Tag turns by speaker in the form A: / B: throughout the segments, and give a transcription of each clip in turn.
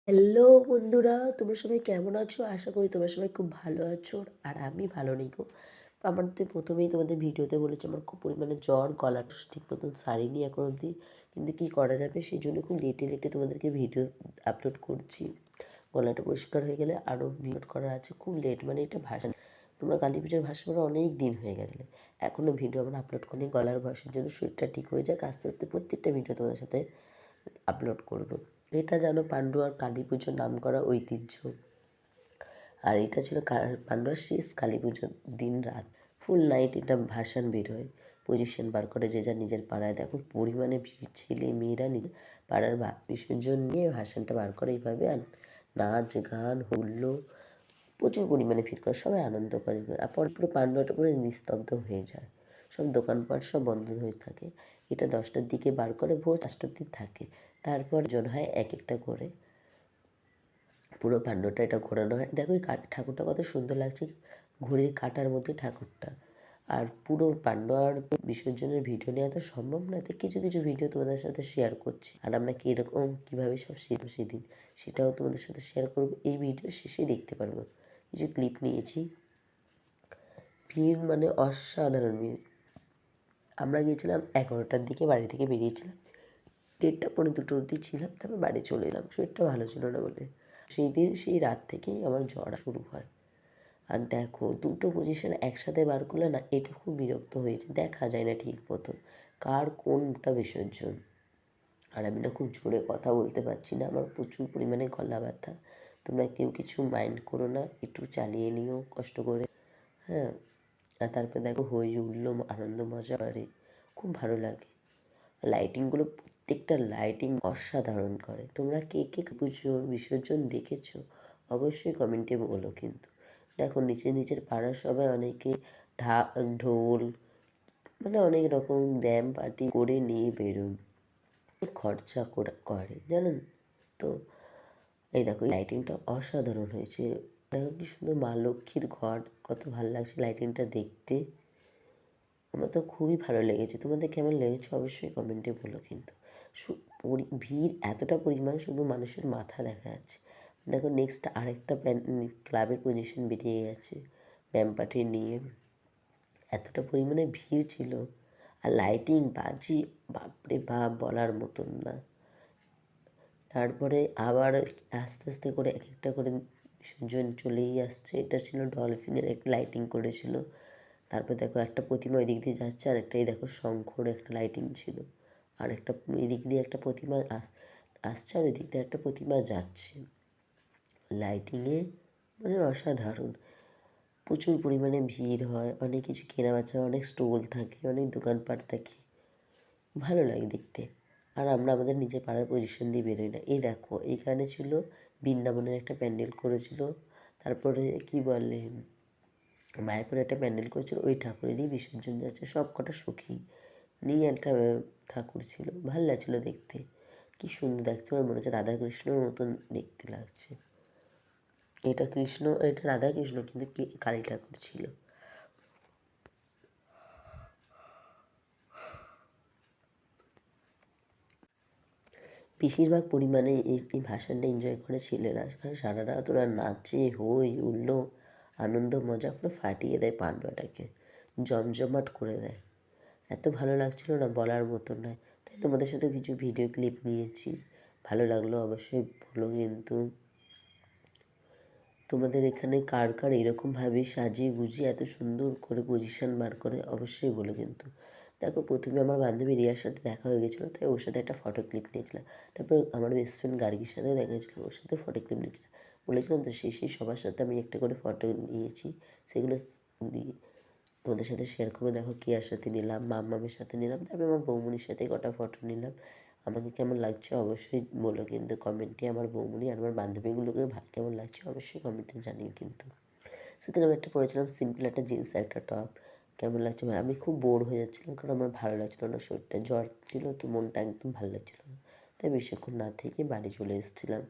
A: Hello বন্ধুরা, তোমরা সবাই কেমন আছো? আশা করি তোমরা সবাই খুব ভালো আছো। আর আমি ভালো নেই গো। আমার তো প্রথমেই তোমাদের ভিডিওতে বলেছি আমার খুব পরিমাণে জ্বর, গলাটা ঠিক মতন সারিনি এখন অবধি। কিন্তু কী করা যাবে, সেই জন্য খুব লেটে তোমাদেরকে ভিডিও আপলোড করছি। গলাটা পরিষ্কার হয়ে গেলে আরও ভিডিও করার আছে, খুব লেট, মানে এটা ভাষা। তোমরা কালী পুজোর ভাষা পড়া অনেক দিন হয়ে গেলে এখনও ভিডিও আমরা আপলোড করিনি। গলার ভয়েসের জন্য শরীরটা ঠিক হয়ে যাক, আস্তে আস্তে প্রত্যেকটা ভিডিও তোমাদের সাথে আপলোড করব। এটা যেন পান্ডুয়ার কালী পুজোর নাম করা ঐতিহ্য। আর এটা ছিল পান্ডুয়ার শেষ কালী পুজোর দিন রাত ফুল নাইট এটা ভাসান বের হয়, পজিশন বার করে যে যা নিজের পাড়ায়। দেখো পরিমাণে ভিড়, ছেলে মেয়েরা নিজের পাড়ার বিসর্জন নিয়ে ভাসানটা বার করে এইভাবে। আর নাচ গান হুল্লো প্রচুর পরিমাণে ভিড় করে, সবাই আনন্দ করে। আর পর পুরো পান্ডুয়াটা পুরো নিস্তব্ধ হয়ে যায়, সব দোকানপাট সব বন্ধ হয়ে থাকে। এটা 10টার দিকে বার করে, ভোর 5টা অব্দি থাকে। তারপর জন হয় এক একটা করে, পুরো পান্ডুটা এটা ঘোরানো হয়। দেখো এই ঠাকুরটা কত সুন্দর লাগছে, ঘড়ির কাঁটার মধ্যে ঠাকুরটা। আর পুরো পান্ডুয়ার বিসর্জনের ভিডিও নেওয়া তো সম্ভব না, তাই কিছু কিছু ভিডিও তোমাদের সাথে শেয়ার করছি। আর আমরা কীরকম কীভাবে সব সেদিন সেটাও তোমাদের সাথে শেয়ার করব, এই ভিডিও শেষে দেখতে পারবো। কিছু ক্লিপ নিয়েছি। ভিড় মানে অসাধারণ ভিড়। আমরা গিয়েছিলাম 11টার দিকে, বাড়ি থেকে বেরিয়েছিলাম 1:30 পৌনে 2টো অবধি ছিলাম, তারপর বাড়ি চলে এলাম, শরীরটা ভালো ছিল না বলে। সেই দিন সেই রাত থেকেই আমার জ্বর শুরু হয়। আর দেখো দুটো পজিশন একসাথে বার করলে না, এটা খুব বিরক্ত হয়েছে, দেখা যায় না ঠিক মতো কার কোনটা বিসর্জন। আর আমি না খুব জোরে কথা বলতে পারছি না, আমার প্রচুর পরিমাণে গলা ব্যথা। তোমরা কেউ কিছু মাইন্ড করো না, একটু চালিয়ে নিও কষ্ট করে। হ্যাঁ, আর তারপরে দেখো হই হুল্লো আনন্দ মজা করে, খুব ভালো লাগে। লাইটিংগুলো প্রত্যেকটা লাইটিং অসাধারণ করে। তোমরা কে কে পুজোর বিসর্জন দেখেছো অবশ্যই কমেন্টে বলো কিন্তু। দেখো নিজের পাড়ার সবাই অনেকে ঢোল মানে অনেক রকম ব্যায়াম পার্টি করে নিয়ে বেরোয়, খরচা করে জানেন তো। এই দেখো লাইটিংটা অসাধারণ হয়েছে। দেখো কি সুন্দর মা লক্ষ্মীর ঘর, কত ভালো লাগছে লাইটিংটা দেখতে। আমার তো খুবই ভালো লেগেছে। তোমাদের কেমন লেগেছে অবশ্যই কমেন্টে বলো কিন্তু। ভিড় এতটা পরিমাণ, শুধু মানুষের মাথা দেখা যাচ্ছে। দেখো নেক্সট আরেকটা ক্লাবের পজিশন বেরিয়ে গেছে ব্যায়াম পার্টি নিয়ে। এতটা পরিমাণে ভিড় ছিল, আর লাইটিং বাজি বাপরে বাপ বলার মতন না। তারপরে আবার আস্তে আস্তে করে এক একটা করে বিসর্জন চলেই আসছে। এটা ছিল ডলফিনের একটা লাইটিং করেছিল। তারপর দেখো একটা প্রতিমা ওই দিক দিয়ে যাচ্ছে, আর একটা এই দেখো শঙ্খর একটা লাইটিং ছিল। আর একটা এদিক দিয়ে একটা প্রতিমা আসছে, আর ওই দিক দিয়ে একটা প্রতিমা যাচ্ছে। লাইটিংয়ে মানে অসাধারণ। প্রচুর পরিমাণে ভিড় হয়, অনেক কিছু কেনাবেচা, অনেক স্টল থাকে, অনেক দোকানপাট থাকে, ভালো লাগে দেখতে। আর আমরা আমাদের নিজের পাড়ার পজিশন দিয়ে বেরোই না। এই দেখো এইখানে ছিল বৃন্দাবনের একটা প্যান্ডেল করেছিল, তারপরে কি বলে মায়াপুরে একটা প্যান্ডেল করেছিল, ওই ঠাকুরেরই বিসর্জন যাচ্ছে। সব কটা সখী নিয়ে একটা ঠাকুর ছিল, ভালো লাগছিলো দেখতে। কি সুন্দর দেখতে, আমার মনে হচ্ছে রাধাকৃষ্ণর মতন দেখতে লাগছে। এটা কৃষ্ণ, এটা রাধাকৃষ্ণ, কিন্তু কালী ঠাকুর ছিল। বেশিরভাগ পরিমাণে এই ভাসানটা এনজয় করে ছেলেরা, সারা রাত ওরা নাচে, হই হুল্লো আনন্দ মজা পুরো ফাটিয়ে দেয়, পান্ডুয়াটাকে জমজমাট করে দেয়। এত ভালো লাগছিল না বলার মতো নয়। তাই তোমাদের সাথে কিছু ভিডিও ক্লিপ নিয়েছি, ভালো লাগলো অবশ্যই বলো কিন্তু। তোমাদের এখানে কার কার এরকমভাবে সাজিয়ে গুজিয়ে এত সুন্দর করে পজিশন বার করে অবশ্যই বলো কিন্তু। দেখো প্রথমে আমার বান্ধবী রিয়ার সাথে দেখা হয়ে গেছিলো, তাই ওর সাথে একটা ফটো ক্লিপ নিয়েছিলাম। তারপর আমার বেস্ট ফ্রেন্ড গার্গির সাথে দেখা গেছিলো, ওর সাথে ফটো ক্লিপ নিয়েছিলাম। বলেছিলাম তো শেষে সবার সাথে আমি একটা করে ফটো নিয়েছি, সেগুলো দিয়ে তোমাদের সাথে শেয়ার করবো। দেখো কিয়ার সাথে নিলাম, মামের সাথে নিলাম, তারপর আমার বৌমনির সাথে কটা ফটো নিলাম। আমাকে কেমন লাগছে অবশ্যই বলো কিন্তু কমেন্টে। আমার বৌমনি আর আমার বান্ধবীগুলোকে কেমন লাগছে অবশ্যই কমেন্টে জানিও কিন্তু। সেদিন আমি একটা পরেছিলাম সিম্পল একটা জিন্স একটা টপ, কেমন লাগছে মানে আমি খুব বোর হয়ে যাচ্ছিলাম, কারণ আমার ভালো লাগছিলো না, শরীরটা জ্বর ছিল তো, মনটা একদম ভালো লাগছিলো না, তাই বেশিক্ষণ না থেকে বাড়ি চলে এসেছিলাম।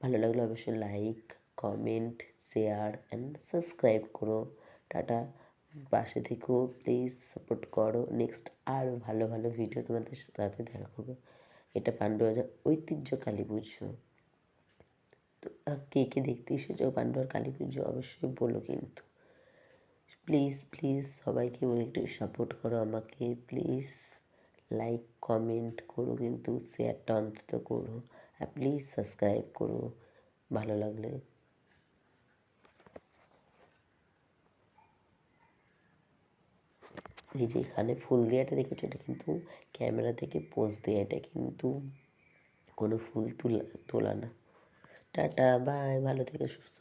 A: ভালো লাগলে অবশ্যই like comment share and subscribe করো। টাটা, পাশে থেকেও প্লিজ সাপোর্ট করো। নেক্সট আরও ভালো ভালো ভিডিও তোমাদের সাথে দেখা করবো। এটা পান্ডুয়া ঐতিহ্য কালী পুজো। তো কে কে দেখতে এসেছো পান্ডুয়ার কালী পুজো অবশ্যই বলো কিন্তু। প্লিজ প্লিজ সবাইকে বলে একটু সাপোর্ট করো আমাকে, প্লিজ লাইক কমেন্ট করো কিন্তু, শেয়ারটা অন্তত করো, আর প্লিজ সাবস্ক্রাইব করো ভালো লাগলে। এই যে এখানে ফুল দেওয়াটা দেখেছো, এটা কিন্তু ক্যামেরা থেকে পোজ দেওয়া, এটা কিন্তু কোনো ফুল তোলা না। টাটা বাই, ভালো থেকে সুস্থ